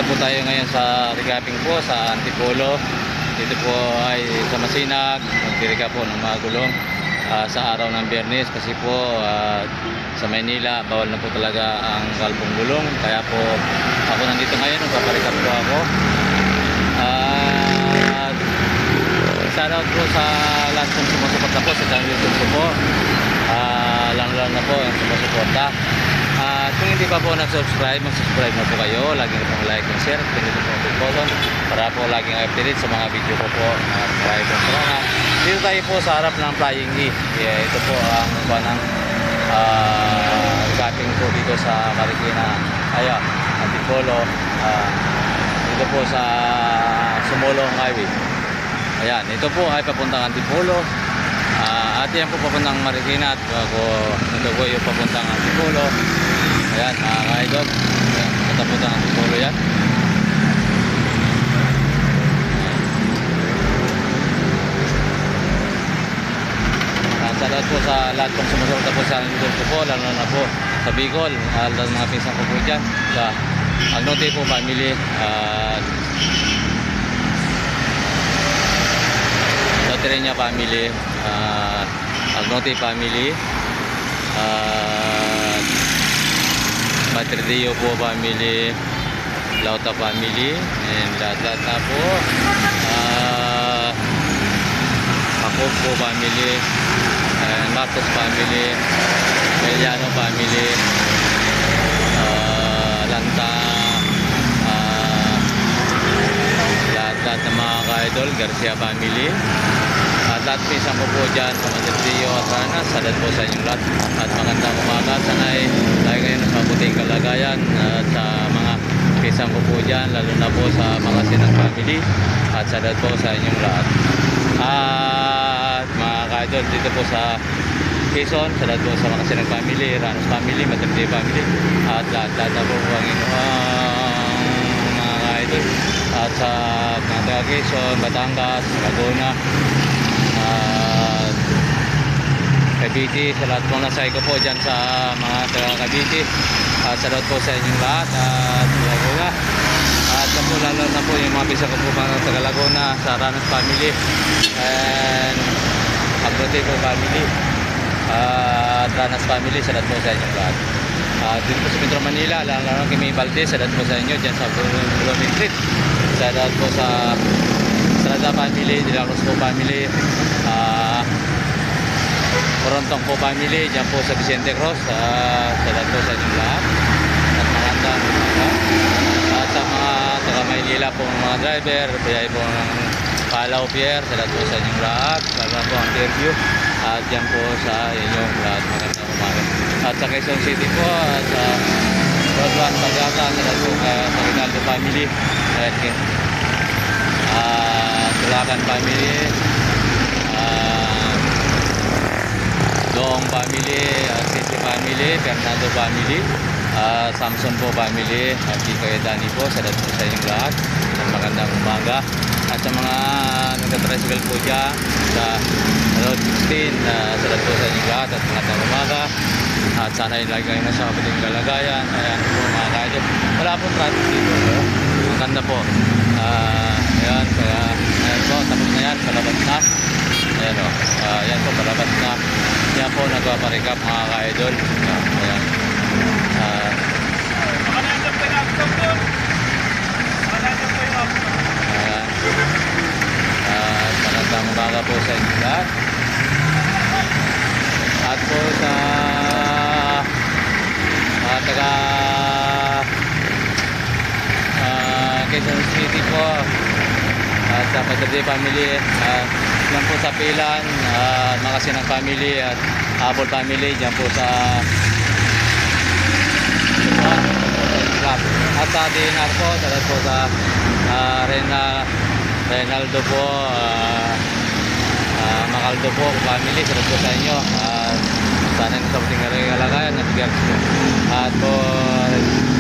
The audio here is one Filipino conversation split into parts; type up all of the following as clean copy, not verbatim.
nandito po tayo ngayon sa recapping po sa Antipolo. Dito po ay sa Masinag, nagdirika po ng mga gulong sa araw ng Biyernes kasi po sa Maynila bawal na po talaga ang kalbong gulong. Kaya po ako nandito ngayon, nagpaparikap po ako. Shoutout po sa lahat kong sumusuporta po sa channel YouTube ko po. Lang na po ang sumusuporta. Kung hindi pa po nag-subscribe, mag-subscribe na po kayo. Lagi na pong like and share. Pinito po ang button para po laging updated sa mga video ko po. Maraming po salamat. Dito tayo po sa harap ng Flying E. Ito po ang panang recapping po dito sa Marikina. Antipolo. Dito po sa Sumulong Highway. Ayan, ito po ay papuntang Antipolo. At yan po papuntang Marikina. At ito po yung papuntang Antipolo. Ayan, mga ka-idol. Papuntang Antipolo yan. Salamat po sa lahat kong sumusuporta po sa YouTube ko po, lalo na po sa Bicol, lalo mga pinsan ko po dyan, sa Agnote po family, Loterenia family, Agnote family, Matrideo po family, Lauta family, and lahat-lahat na po, Akop po family, Marcos family, Meliano family, Lanta, lahat ng mga ka-idol, Garcia family, at lahat pisang ko po dyan sa Matrideo at Ranas. Salat po sa inyong lahat at magandang umaga. Sana'y tayo ngayon sa mabuting kalagayan at sa mga pisang ko po dyan, lalo na po sa mga Sinang family, at salat po sa inyong lahat. At mga ka-idol, dito po sa Quezon, salat po sa mga Sinang family, Ranas family, Matrideo family, at lahat na po ang inyong mga ka-idol. At sa mga taga Quezon, Batangas, Laguna, Cavite, sa lahat po nasay ko po dyan sa mga taga Cavite, at sa lahat po sa inyong lahat, at Laguna, at po lalo na po yung mga bisa ko po mga taga Laguna, sa Ranas family and Abrote po family, at Ranas family, sa lahat po sa inyong lahat. Dito po sa Metro Manila, lalo na kay May Valdez, sa lahat po sa inyo dyan sa Blooming Street, sa lahat po sa Strada family, De La Cruz po family, Corontong po family, dyan po sa Vicente Cruz, salat po sa inyong lahat at magandang umaga. At sa mga taga Maynila po mga driver, biyay po ng Palaw Pier, salat po sa inyong lahat, lalo po ang Fairview, at dyan po sa inyong lahat, magandang umaga. At sa Quezon City po, at sa Rodwan Pagata, salat po sa Rinaldo family, Tulakan family, Doong family, Sisi family, Fernando family, Samson po family, at Kaya Dani po, salat po sa inyong lahat at magandang umaga. At sa mga nagtatricycle po dyan sa Road 16, salat po sa inyong lahat at magandang umaga. At sana ay lagi kayo nasa mabuting kalagayan. Ayan po mga ka-idol, wala pong traffic dito, ang ganda po. Ayan, kaya ayan po, tapos na yan, palabas na. Ayan o, ayan po, palabas na. Yan po, nagpaparikap mga ka-idol. Ayan. Magandang umaga po sa inyo lahat. At po sa taga Quezon City po, at sa Matrideo family, dyan po sa Pilan, mga Sinang family at Apple family, dyan po sa Club. At sa DNR po, salat po sa Reynaldo po, Macaldo po family, salat po sa inyo. Sana nasa mabuting kalagayan at bigyan po. At po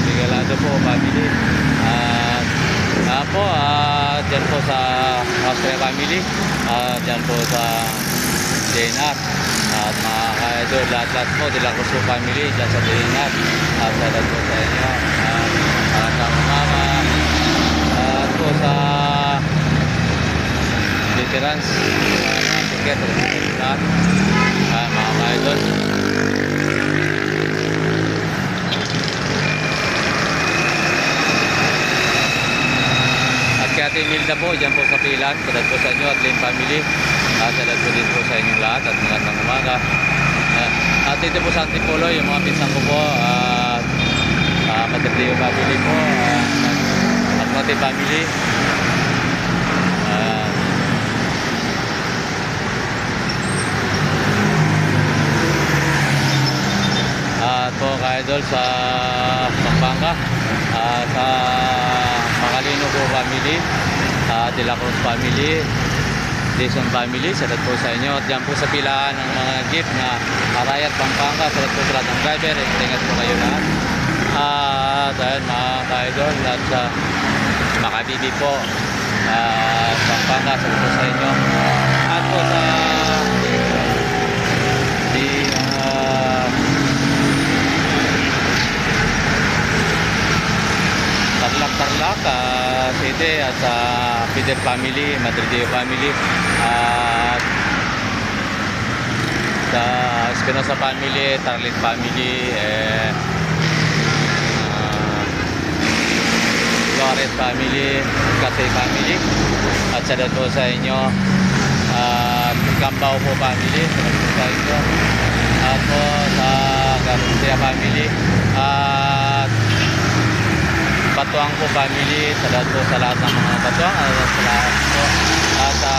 Bigalado po family, po, dyan po sa Austria family, dyan po sa DNR, at mga ka-idol, lahat-lahat po, De La Cruz po family, dyan sa DNR, at lahat po sa inyo, sa umaga. veterans, mga ticket, lahat, mga ka-idol. At kaya Imelda po, dyan po sa Pilan, salat po sa inyo at Lane family. Salat po din po sa inyong lahat at magandang umaga. At dito po sa Antipolo, yung mga pinsan ko po, Matadeo family po, at Mati family. At po ka-idol sa Pampanga, sa Macalino po family, De La Cruz family, Jason family, salat po sa inyo. At dyan po sa pilaan ng mga jeep na Arayat, Pampanga, salat po sa lahat ng driver. Ingat po kayo lahat. At ayun mga ka-idol, at sa Makabibi po, Pampanga, salat po sa inyo. At po sa Tarlac City, at sa Fidel family, Madrideo family, at sa Espinosa family, Tarlit family, Flores family, Catay family, at sa po sa inyo, at Gambao po family, sa inyo, at po sa Garcia family, at Batuang po family, salat po sa lahat ng mga Batuang, at sa lahat po, at sa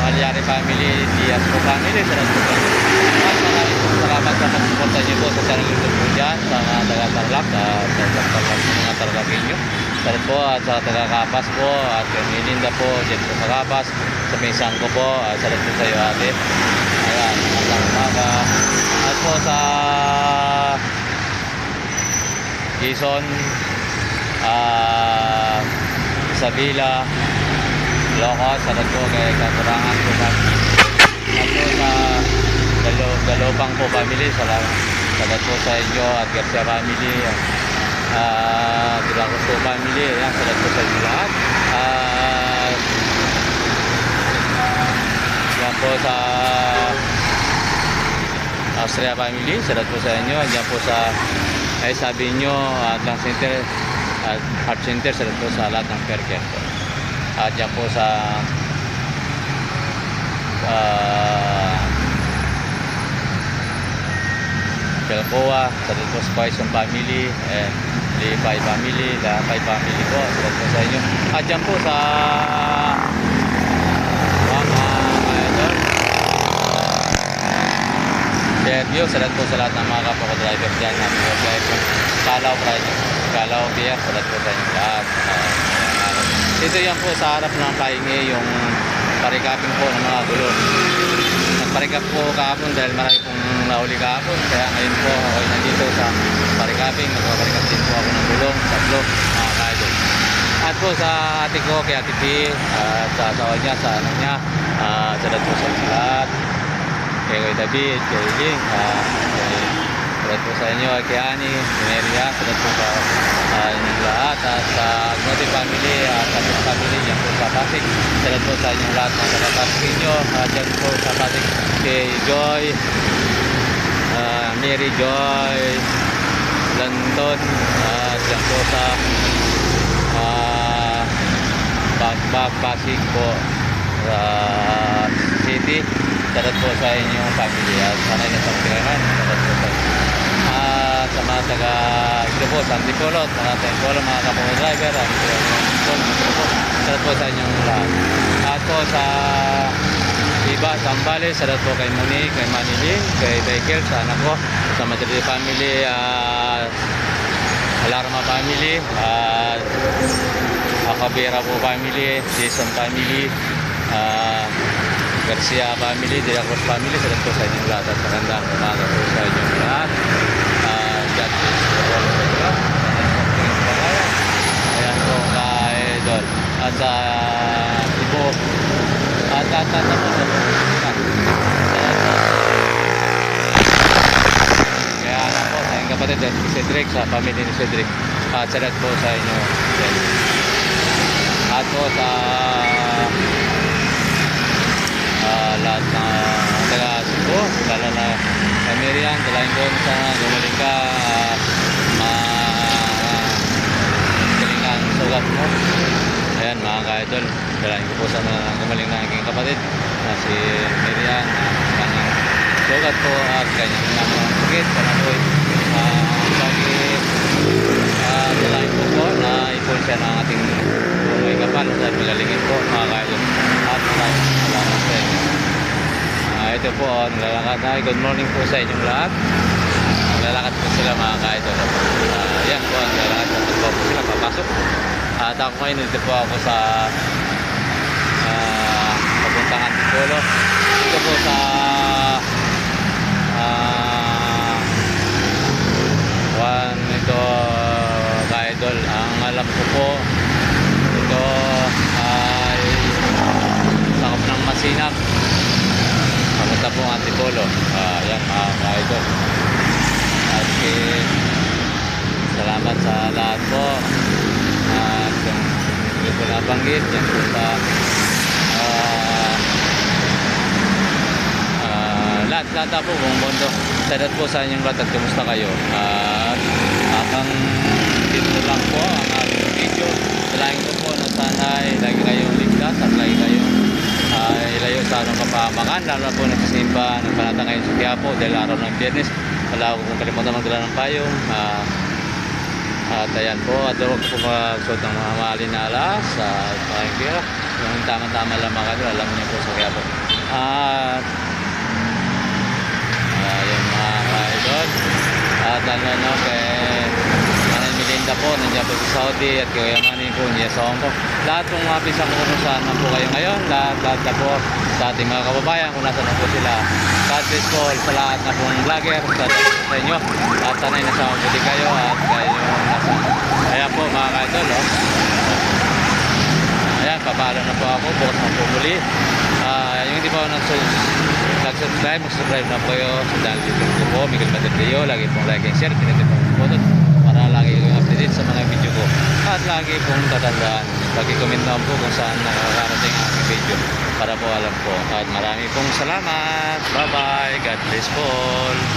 Malyari family, Diaz po family, salat po. At maraming po salamat sa pagsuporta niyo po sa channel YouTube po dyan, sa mga taga-Tarlac, sa mga Tarlacenyo, salat po, at sa taga-Kapas po, at Mininda po, dyan po sa Kapas, sa Minsan ko po, salat po sa iyo ate. Ayan, magandang umaga. At po sa Jason, Isabela, Locos, salat po kay Kakurangan po family. At po sa Galopang po family, salat po sa inyo, at Garcia family, Dilacos po family, ayan, salat po sa inyo lahat. Yan po sa Austria family, salat po sa inyo. Diyan po sa sabi nyo, Atlang Center, Heart Center, salat po sa lahat ng fair care po. At yan po sa Pelcoa, salat po sa Quaison family, Lipay family, Lapay family po, salat po sa inyo. At yan po sa Sergio, salat po sa lahat ng mga kapwa ko driver dyan, Kalaw Pier, salat po sa inyo lahat. Dito yan po sa harap ng Kaingi, yung parikapin po ng mga gulo. Nagparikap po kahapon dahil marami pong nahuli kahapon, kaya ngayon po ako nandito sa parikapin, nagpaparikap din po ako ng gulong, tatlo, mga ka-idol. At po sa ate ko, kay Ate P, sa asawa niya, sa anak niya, salat po sa inyo lahat. Kay David, kay Ling, salat po sa inyo, kay Ani, kay Neria, salat po sa inyong lahat. At sa Agnote family, Kapit family, yan po sa Pasig, salat po sa inyong lahat mga kapatid ninyo. Dyan po sa Pasig, kay Joy, Mary Joy, London, dyan po sa Pasig po, City, salat po sa inyong family. At sanay na sa pagkakaroon, salat po sa inyo. Sa mga taga ito po sa Antipolo, mga Antipolo, mga kapwa driver, salat po sa inyong lahat. At po sa iba, Sambales, salat po kay Monique, kay Manilin, kay Michael, sa anak ko, sa Madrid family, Alarma family, Akabera po family, Jason family, Garcia family, De La Cruz family, salat po sa inyong lahat. At magandang umaga po sa inyong lahat. Ayan po ka-idol. At sa ipo, at po sa kaya ano po sa inyong kapatid, si Cedric, sa family ni Cedric, at salat po sa inyo. At po sa lahat na taga-Cebu, lalo na kay Miriam, dalahin ko sana gumaling ka, galing na ang sugat mo. Ayan mga ka-idol, dalahin ko po sana gumaling na aking kapatid na si Miriam, kanyang sugat po at kanyang mga sakit, sana po dalahin ko po na ipon siya ng ating may kapal at magalingin po mga ka-idol at maraming salamat sa inyo. Ito po, naglalakad na. Good morning po sa inyong lahat. Naglalakad po sila mga ka-idol. Yan po, naglalakad po sila papasok. At ako ngayon, dito po ako sa papuntang Antipolo. Dito po sa ito ka-idol. Ang alam ko po, ito ay sakop ng Masinag. Papunta po ang Antipolo. Yan mga ka-idol. At salamat sa lahat po. At kung hindi ko nabanggit, yan po sa lahat po buong mundo. Sadat po sa inyong lahat at kumusta kayo. At hanggang dito lang po ang aking video. Salain ko po na sana ay lagi kayong ligtas at lagi kayong ilayo sa anong kapahamakan, lalo na po nagsisimba ng panata ngayon sa Quiapo dahil araw ng Biyernes. Wala ko kung kalimutan magdala ng payong. At ayan po, at huwag po magsuot ng mga mahalin na alas at maraming pira. Yung tama-tama lang mga kadol, alam niyo po sa Quiapo. At yun mga ka-idol. At ano kay Manay Melinda po, nandiyan po sa Saudi at kay Manay po niya sa Hong Kong. Lahat ng mga pisang kung saan na po kayo ngayon, lahat na po sa ating mga kababayan kung nasa na po sila. God bless po sa lahat na pong vlogger sa inyo. At sanay nasa mabuti kayo at kayo nasa. Ayan po mga ka-idol. Ayan, papalo na po ako, bukas na po muli. Yung hindi pa ako nag-subscribe, mag-subscribe na po kayo sa channel YouTube ko po, Miguel Mateo. Lagi pong like and share, pinatid pong photo para lagi kayong updated sa mga video ko. At lagi pong tatandaan, lagi comment naman po kung saan nakakarating ang aking video para po alam po. At marami pong salamat. Bye bye. God bless po all.